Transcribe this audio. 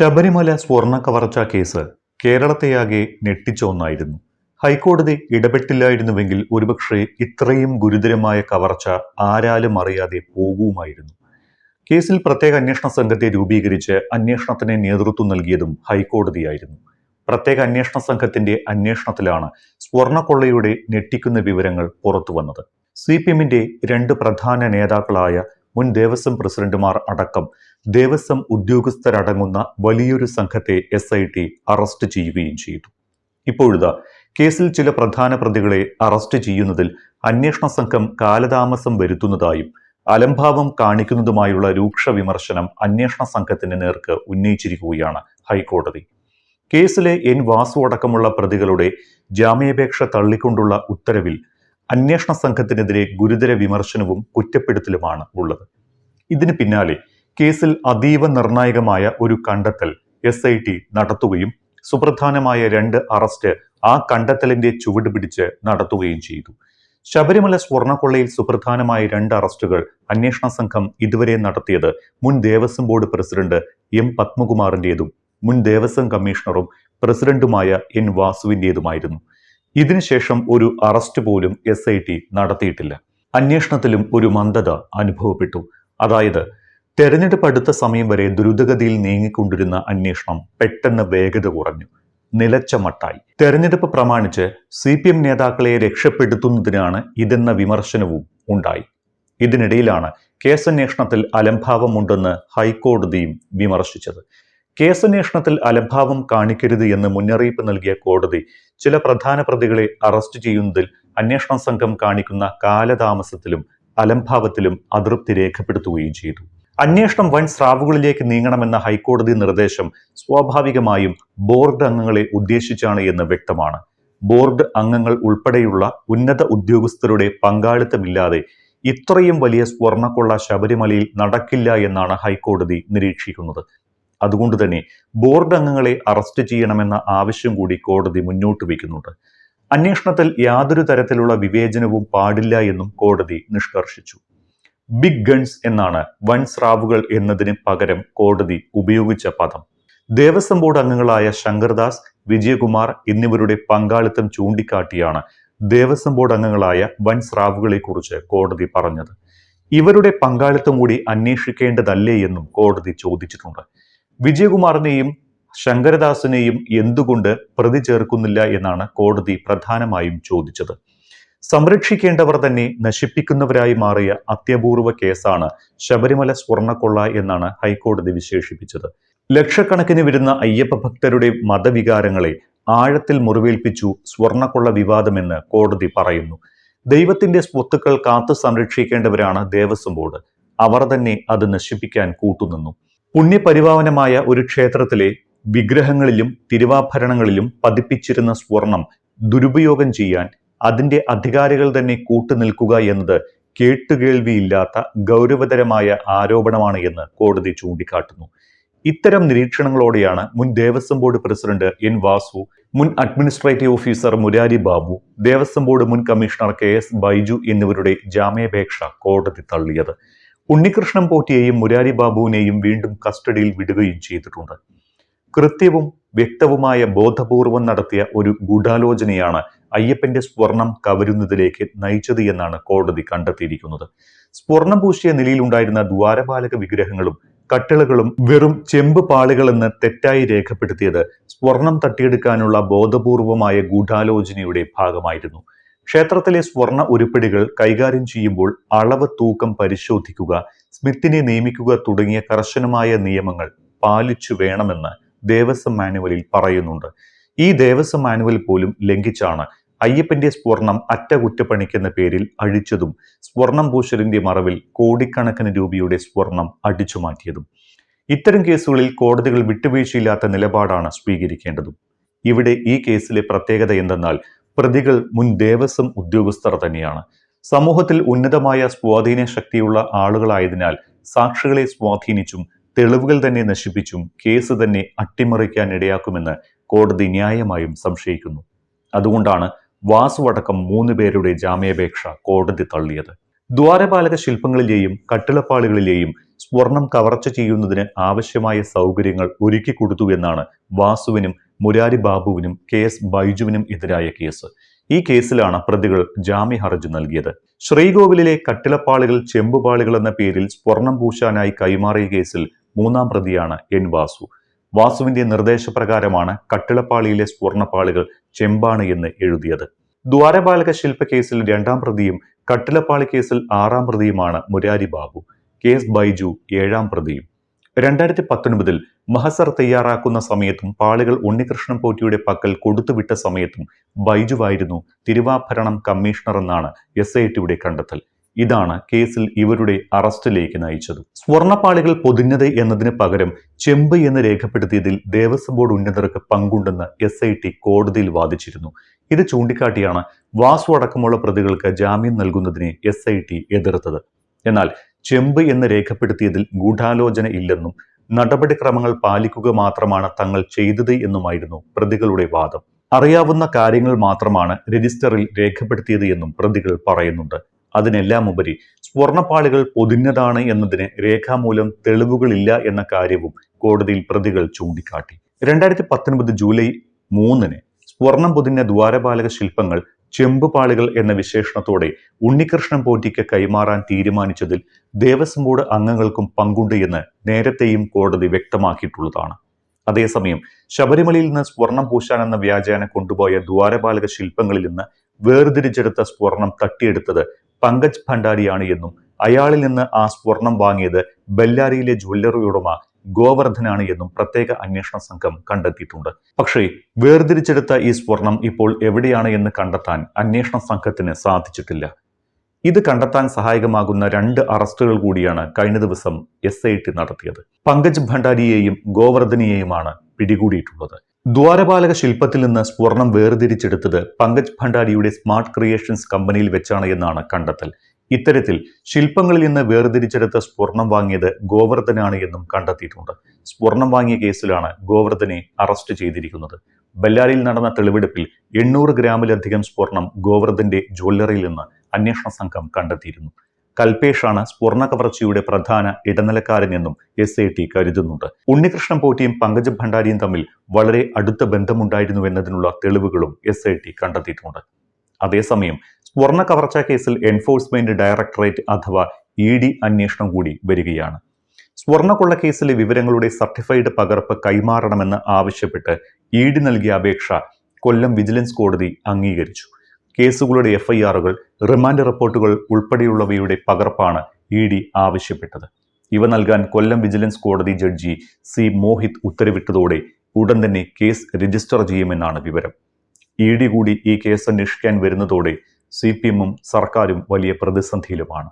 ശബരിമല സ്വർണ്ണ കവർച്ച കേസ് കേരളത്തെയാകെ ഞെട്ടിച്ച ഒന്നായിരുന്നു. ഹൈക്കോടതി ഇടപെട്ടില്ലായിരുന്നുവെങ്കിൽ ഒരുപക്ഷെ ഇത്രയും ഗുരുതരമായ കവർച്ച ആരാലും അറിയാതെ പോകുമായിരുന്നു. കേസിൽ പ്രത്യേക അന്വേഷണ സംഘത്തെ രൂപീകരിച്ച് അന്വേഷണത്തിന് നേതൃത്വം നൽകിയതും ഹൈക്കോടതിയായിരുന്നു. പ്രത്യേക അന്വേഷണ സംഘത്തിന്റെ അന്വേഷണത്തിലാണ് സ്വർണ്ണക്കൊള്ളയുടെ ഞെട്ടിക്കുന്ന വിവരങ്ങൾ പുറത്തുവന്നത്. CPM-ന്റെ രണ്ട് പ്രധാന നേതാക്കളായ മുൻ ദേവസ്വം പ്രസിഡന്റുമാർ അടക്കം ദേവസ്വം ഉദ്യോഗസ്ഥരടങ്ങുന്ന വലിയൊരു സംഘത്തെ SIT അറസ്റ്റ് ചെയ്യുകയും ചെയ്തു. ഇപ്പോഴിതാ കേസിൽ ചില പ്രധാന പ്രതികളെ അറസ്റ്റ് ചെയ്യുന്നതിൽ അന്വേഷണ സംഘം കാലതാമസം വരുത്തുന്നതായും അലംഭാവം കാണിക്കുന്നതുമായുള്ള രൂക്ഷ വിമർശനം അന്വേഷണ സംഘത്തിന് നേർക്ക് ഉന്നയിച്ചിരിക്കുകയാണ് ഹൈക്കോടതി. കേസിലെ N വാസു അടക്കമുള്ള പ്രതികളുടെ ജാമ്യാപേക്ഷ തള്ളിക്കൊണ്ടുള്ള ഉത്തരവിൽ അന്വേഷണ സംഘത്തിനെതിരെ ഗുരുതര വിമർശനവും കുറ്റപ്പെടുത്തലുമാണ് ഉള്ളത്. ഇതിന് പിന്നാലെ കേസിൽ അതീവ നിർണായകമായ ഒരു കണ്ടെത്തൽ SIT നടത്തുകയും സുപ്രധാനമായ 2 അറസ്റ്റ് ആ കണ്ടെത്തലിന്റെ ചുവട് പിടിച്ച് നടത്തുകയും ചെയ്തു. ശബരിമല സ്വർണ്ണക്കൊള്ളയിൽ സുപ്രധാനമായ 2 അറസ്റ്റുകൾ അന്വേഷണ സംഘം ഇതുവരെ നടത്തിയത് മുൻ ദേവസ്വം ബോർഡ് പ്രസിഡന്റ് M പത്മകുമാറിന്റേതും മുൻ ദേവസ്വം കമ്മീഷണറും പ്രസിഡന്റുമായ N വാസുവിന്റേതുമായിരുന്നു. ഇതിനുശേഷം ഒരു അറസ്റ്റ് പോലും SIT നടത്തിയിട്ടില്ല. അന്വേഷണത്തിലും ഒരു മന്ദത അനുഭവപ്പെട്ടു. അതായത് തെരഞ്ഞെടുപ്പ് അടുത്ത സമയം വരെ ദ്രുതഗതിയിൽ നീങ്ങിക്കൊണ്ടിരുന്ന അന്വേഷണം പെട്ടെന്ന് വേഗത കുറഞ്ഞു, നിലച്ച മട്ടായി. തെരഞ്ഞെടുപ്പ് പ്രമാണിച്ച് CPM നേതാക്കളെ രക്ഷപ്പെടുത്തുന്നതിനാണ് ഇതെന്ന വിമർശനവും ഉണ്ടായി. ഇതിനിടയിലാണ് കേസന്വേഷണത്തിൽ അലംഭാവമുണ്ടെന്ന് ഹൈക്കോടതിയും വിമർശിച്ചത്. കേസന്വേഷണത്തിൽ അലംഭാവം കാണിക്കരുത് എന്ന് മുന്നറിയിപ്പ് നൽകിയ കോടതി ചില പ്രധാന പ്രതികളെ അറസ്റ്റ് ചെയ്യുന്നതിൽ അന്വേഷണ സംഘം കാണിക്കുന്ന കാലതാമസത്തിലും അലംഭാവത്തിലും അതൃപ്തി രേഖപ്പെടുത്തുകയും ചെയ്തു. അന്വേഷണം വൻ സ്രാവുകളിലേക്ക് നീങ്ങണമെന്ന ഹൈക്കോടതി നിർദ്ദേശം സ്വാഭാവികമായും ബോർഡ് അംഗങ്ങളെ ഉദ്ദേശിച്ചാണ് എന്ന് വ്യക്തമാണ്. ബോർഡ് അംഗങ്ങൾ ഉൾപ്പെടെയുള്ള ഉന്നത ഉദ്യോഗസ്ഥരുടെ പങ്കാളിത്തമില്ലാതെ ഇത്രയും വലിയ സ്വർണ്ണക്കൊള്ള ശബരിമലയിൽ നടക്കില്ല എന്നാണ് ഹൈക്കോടതി നിരീക്ഷിക്കുന്നത്. അതുകൊണ്ട് തന്നെ ബോർഡ് അംഗങ്ങളെ അറസ്റ്റ് ചെയ്യണമെന്ന ആവശ്യം കൂടി കോടതി മുന്നോട്ട് വയ്ക്കുന്നുണ്ട്. അന്വേഷണത്തിൽ യാതൊരു തരത്തിലുള്ള വിവേചനവും പാടില്ല എന്നും കോടതി നിഷ്കർഷിച്ചു. ബിഗ് ഗൺസ് എന്നാണ് വൻ സ്രാവുകൾ എന്നതിന് പകരം കോടതി ഉപയോഗിച്ച പദം. ദേവസ്വം ബോർഡ് അംഗങ്ങളായ ശങ്കർദാസ്, വിജയകുമാർ എന്നിവരുടെ പങ്കാളിത്തം ചൂണ്ടിക്കാട്ടിയാണ് ദേവസ്വം ബോർഡ് അംഗങ്ങളായ വൻ സ്രാവുകളെ കുറിച്ച് കോടതി പറഞ്ഞത്. ഇവരുടെ പങ്കാളിത്തം കൂടി അന്വേഷിക്കേണ്ടതല്ലേ എന്നും കോടതി ചോദിച്ചിട്ടുണ്ട്. വിജയകുമാറിനെയും ശങ്കരദാസിനെയും എന്തുകൊണ്ട് പ്രതി ചേർക്കുന്നില്ല എന്നാണ് കോടതി പ്രധാനമായും ചോദിച്ചത്. സംരക്ഷിക്കേണ്ടവർ തന്നെ നശിപ്പിക്കുന്നവരായി മാറിയ അത്യപൂർവ കേസാണ് ശബരിമല സ്വർണ്ണക്കൊള്ള എന്നാണ് ഹൈക്കോടതി വിശേഷിപ്പിച്ചത്. ലക്ഷക്കണക്കിന് വരുന്ന അയ്യപ്പ ഭക്തരുടെ മതവികാരങ്ങളെ ആഴത്തിൽ മുറിവേൽപ്പിച്ചു സ്വർണ്ണക്കൊള്ള വിവാദമെന്ന് കോടതി പറയുന്നു. ദൈവത്തിന്റെ സ്വത്തുക്കൾ കാത്തു സംരക്ഷിക്കേണ്ടവരാണ് ദേവസ്വം ബോർഡ്. അവർ തന്നെ അത് നശിപ്പിക്കാൻ കൂട്ടുനിന്നു. പുണ്യപരിപാവനമായ ഒരു ക്ഷേത്രത്തിലെ വിഗ്രഹങ്ങളിലും തിരുവാഭരണങ്ങളിലും പതിപ്പിച്ചിരുന്ന സ്വർണം ദുരുപയോഗം ചെയ്യാൻ അതിന്റെ അധികാരികൾ തന്നെ കൂട്ടുനിൽക്കുക എന്നത് കേട്ടുകേൾവിയില്ലാത്ത ഗൗരവതരമായ ആരോപണമാണ് എന്ന് കോടതി ചൂണ്ടിക്കാട്ടുന്നു. ഇത്തരം നിരീക്ഷണങ്ങളോടെയാണ് മുൻ Devaswom board president N Vasu, മുൻ administrative officer Murari Babu, Devaswom board മുൻ കമ്മീഷണർ KS ബൈജു എന്നിവരുടെ ജാമ്യാപേക്ഷ കോടതി തള്ളിയത്. ഉണ്ണികൃഷ്ണൻ പോറ്റിയെയും മുരാരി ബാബുവിനെയും വീണ്ടും കസ്റ്റഡിയിൽ വിടുകയും ചെയ്തിട്ടുണ്ട്. കൃത്യവും വ്യക്തവുമായ ബോധപൂർവം നടത്തിയ ഒരു ഗൂഢാലോചനയാണ് അയ്യപ്പന്റെ സ്വർണം കവരുന്നതിലേക്ക് നയിച്ചത് എന്നാണ് കോടതി കണ്ടെത്തിയിരിക്കുന്നത്. സ്വർണം പൂശിയ നിലയിലുണ്ടായിരുന്ന ദ്വാരപാലക വിഗ്രഹങ്ങളും കട്ടിളകളും വെറും ചെമ്പ് പാളികളെന്ന് തെറ്റായി രേഖപ്പെടുത്തിയത് സ്വർണം തട്ടിയെടുക്കാനുള്ള ബോധപൂർവമായ ഗൂഢാലോചനയുടെ ഭാഗമായിരുന്നു. ക്ഷേത്രത്തിലെ സ്വർണ്ണ ഉരുപ്പടികൾ കൈകാര്യം ചെയ്യുമ്പോൾ അളവ്, തൂക്കം പരിശോധിക്കുക, സ്മിത്തിനെ നിയമിക്കുക തുടങ്ങിയ കർശനമായ നിയമങ്ങൾ പാലിച്ചു വേണമെന്ന് ദേവസ്വം മാനുവലിൽ പറയുന്നുണ്ട്. ഈ ദേവസ്വം മാനുവൽ പോലും ലംഘിച്ചാണ് അയ്യപ്പന്റെ സ്വർണം അറ്റകുറ്റപ്പണിക്കെന്ന പേരിൽ അഴിച്ചതും സ്വർണം പൂശലിന്റെ മറവിൽ കോടിക്കണക്കിന് രൂപയുടെ സ്വർണം അടിച്ചുമാറ്റിയതും. ഇത്തരം കേസുകളിൽ കോടതികൾ വിട്ടുവീഴ്ചയില്ലാത്ത നിലപാടാണ് സ്വീകരിക്കേണ്ടതും. ഇവിടെ ഈ കേസിലെ പ്രത്യേകത എന്തെന്നാൽ പ്രതികൾ മുൻ ദേവസ്വം ഉദ്യോഗസ്ഥർ തന്നെയാണ്. സമൂഹത്തിൽ ഉന്നതമായ സ്വാധീന ശക്തിയുള്ള ആളുകളായതിനാൽ സാക്ഷികളെ സ്വാധീനിച്ചും തെളിവുകൾ തന്നെ നശിപ്പിച്ചും കേസ് തന്നെ അട്ടിമറിക്കാൻ ഇടയാക്കുമെന്ന് കോടതി ന്യായമായും സംശയിക്കുന്നു. അതുകൊണ്ടാണ് വാസു അടക്കം 3 പേരുടെ ജാമ്യാപേക്ഷ കോടതി തള്ളിയത്. ദ്വാരപാലക ശില്പങ്ങളിലെയും കട്ടിളപ്പാളികളിലെയും സ്വർണം കവർച്ച ചെയ്യുന്നതിന് ആവശ്യമായ സൗകര്യങ്ങൾ ഒരുക്കി കൊടുത്തു എന്നാണ് വാസുവിനും മുരാരി ബാബുവിനും KS ബൈജുവിനും എതിരായ കേസ്. ഈ കേസിലാണ് പ്രതികൾ ജാമ്യ ഹർജി നൽകിയത്. ശ്രീകോവിലിലെ കട്ടിളപ്പാളികൾ ചെമ്പുപാളികൾ എന്ന പേരിൽ സ്വർണം പൂശാനായി കൈമാറിയ കേസിൽ മൂന്നാം പ്രതിയാണ് N വാസു. വാസുവിന്റെ നിർദ്ദേശപ്രകാരമാണ് കട്ടിളപ്പാളിയിലെ സ്വർണപ്പാളികൾ ചെമ്പാണ് എന്ന് എഴുതിയത്. ദ്വാരപാലക ശില്പ കേസിൽ രണ്ടാം പ്രതിയും കട്ടിളപ്പാളി കേസിൽ ആറാം പ്രതിയുമാണ് മുരാരി ബാബു. KS ബൈജു ഏഴാം പ്രതിയും. 2019 മഹസർ തയ്യാറാക്കുന്ന സമയത്തും പാളികൾ ഉണ്ണികൃഷ്ണൻ പോറ്റിയുടെ പക്കൽ കൊടുത്തുവിട്ട സമയത്തും ബൈജുവായിരുന്നു തിരുവാഭരണം കമ്മീഷണർ എന്നാണ് SITയുടെ കണ്ടെത്തൽ. ഇതാണ് കേസിൽ ഇവരുടെ അറസ്റ്റിലേക്ക് നയിച്ചത്. സ്വർണപ്പാളികൾ പൊതിഞ്ഞത് എന്നതിന് പകരം ചെമ്പ് എന്ന് രേഖപ്പെടുത്തിയതിൽ ദേവസ്വം ബോർഡ് ഉന്നതർക്ക് പങ്കുണ്ടെന്ന് SIT കോടതിയിൽ വാദിച്ചിരുന്നു. ഇത് ചൂണ്ടിക്കാട്ടിയാണ് വാസു അടക്കമുള്ള പ്രതികൾക്ക് ജാമ്യം നൽകുന്നതിനെ SIT എതിർത്തത്. എന്നാൽ ചെമ്പ് എന്ന് രേഖപ്പെടുത്തിയതിൽ ഗൂഢാലോചന ഇല്ലെന്നും നടപടിക്രമങ്ങൾ പാലിക്കുക മാത്രമാണ് തങ്ങൾ ചെയ്തത് എന്നുമായിരുന്നു പ്രതികളുടെ വാദം. അറിയാവുന്ന കാര്യങ്ങൾ മാത്രമാണ് രജിസ്റ്ററിൽ രേഖപ്പെടുത്തിയത് എന്നും പ്രതികൾ പറയുന്നുണ്ട്. അതിനെല്ലാം ഉപരി സ്വർണപ്പാളികൾ പൊതിഞ്ഞതാണ് എന്നതിന് രേഖാമൂലം തെളിവുകളില്ല എന്ന കാര്യവും കോടതിയിൽ പ്രതികൾ ചൂണ്ടിക്കാട്ടി. 2019 ജൂലൈ 3 സ്വർണം പൊതിഞ്ഞ ദ്വാരപാലക ശില്പങ്ങൾ ചെമ്പുപാളികൾ എന്ന വിശേഷണത്തോടെ ഉണ്ണികൃഷ്ണൻ പോറ്റിക്ക് കൈമാറാൻ തീരുമാനിച്ചതിൽ ദേവസ്വം ബോർഡ് അംഗങ്ങൾക്കും പങ്കുണ്ട് എന്ന് നേരത്തെയും കോടതി വ്യക്തമാക്കിയിട്ടുള്ളതാണ്. അതേസമയം ശബരിമലയിൽ നിന്ന് സ്വർണം പൂശാൻ എന്ന വ്യാജേന കൊണ്ടുപോയ ദ്വാരപാലക ശില്പങ്ങളിൽ നിന്ന് വേർതിരിച്ചെടുത്ത സ്വർണം തട്ടിയെടുത്തത് പങ്കജ് ഭണ്ഡാരിയാണ് എന്നും അയാളിൽ നിന്ന് ആ സ്വർണം വാങ്ങിയത് ബെല്ലാരിയിലെ ജ്വല്ലറി ഉടമ ഗോവർദ്ധനാണ് എന്നും പ്രത്യേക അന്വേഷണ സംഘം കണ്ടെത്തിയിട്ടുണ്ട്. പക്ഷേ വേർതിരിച്ചെടുത്ത ഈ സ്വർണം ഇപ്പോൾ എവിടെയാണ് എന്ന് കണ്ടെത്താൻ അന്വേഷണ സംഘത്തിന് സാധിച്ചിട്ടില്ല. ഇത് കണ്ടെത്താൻ സഹായകമാകുന്ന 2 അറസ്റ്റുകൾ കൂടിയാണ് കഴിഞ്ഞ ദിവസം SIT നടത്തിയത്. പങ്കജ് ഭണ്ഡാരിയെയും ഗോവർദ്ധനെയുമാണ് പിടികൂടിയിട്ടുള്ളത്. ദ്വാരപാലക ശില്പത്തിൽ നിന്ന് സ്വർണം വേർതിരിച്ചെടുത്തത് പങ്കജ് ഭണ്ഡാരിയുടെ സ്മാർട്ട് ക്രിയേഷൻസ് കമ്പനിയിൽ വെച്ചാണ് എന്നാണ് കണ്ടെത്തൽ. ഇത്തരത്തിൽ ശില്പങ്ങളിൽ നിന്ന് വേർതിരിച്ചെടുത്ത സ്വർണം വാങ്ങിയത് ഗോവർദ്ധനാണ് എന്നും കണ്ടെത്തിയിട്ടുണ്ട്. സ്വർണം വാങ്ങിയ കേസിലാണ് ഗോവർദ്ധനെ അറസ്റ്റ് ചെയ്തിരിക്കുന്നത്. ബെല്ലാരിയിൽ നടന്ന തെളിവെടുപ്പിൽ 800 ഗ്രാമിലധികം സ്വർണം ഗോവർദ്ധന്റെ ജ്വല്ലറിയിൽ നിന്ന് അന്വേഷണ സംഘം കണ്ടെത്തിയിരുന്നു. കൽപേഷാണ് സ്വർണ്ണ കവർച്ചയുടെ പ്രധാന ഇടനിലക്കാരൻ എന്നും SIT കരുതുന്നുണ്ട്. ഉണ്ണികൃഷ്ണൻ പോറ്റിയും പങ്കജ് ഭണ്ഡാരിയും തമ്മിൽ വളരെ അടുത്ത ബന്ധമുണ്ടായിരുന്നുവെന്നതിനുള്ള തെളിവുകളും SIT കണ്ടെത്തിയിട്ടുണ്ട്. അതേസമയം സ്വർണ്ണ കവർച്ച കേസിൽ എൻഫോഴ്സ്മെന്റ് ഡയറക്ടറേറ്റ് അഥവാ ED അന്വേഷണം കൂടി വരികയാണ്. സ്വർണ്ണക്കൊള്ള കേസിലെ വിവരങ്ങളുടെ സർട്ടിഫൈഡ് പകർപ്പ് കൈമാറണമെന്ന് ആവശ്യപ്പെട്ട് ED നൽകിയ അപേക്ഷ കൊല്ലം വിജിലൻസ് കോടതി അംഗീകരിച്ചു. കേസുകളുടെ FIRകൾ, റിമാൻഡ് റിപ്പോർട്ടുകൾ ഉൾപ്പെടെയുള്ളവയുടെ പകർപ്പാണ് ED ആവശ്യപ്പെട്ടത്. ഇവ നൽകാൻ കൊല്ലം വിജിലൻസ് കോടതി ജഡ്ജി C മോഹിത് ഉത്തരവിട്ടതോടെ ഉടൻ തന്നെ കേസ് രജിസ്റ്റർ ചെയ്യുമെന്നാണ് വിവരം. ED കൂടി ഈ കേസ് അന്വേഷിക്കാൻ വരുന്നതോടെ CPM സർക്കാരും വലിയ പ്രതിസന്ധിയിലുമാണ്.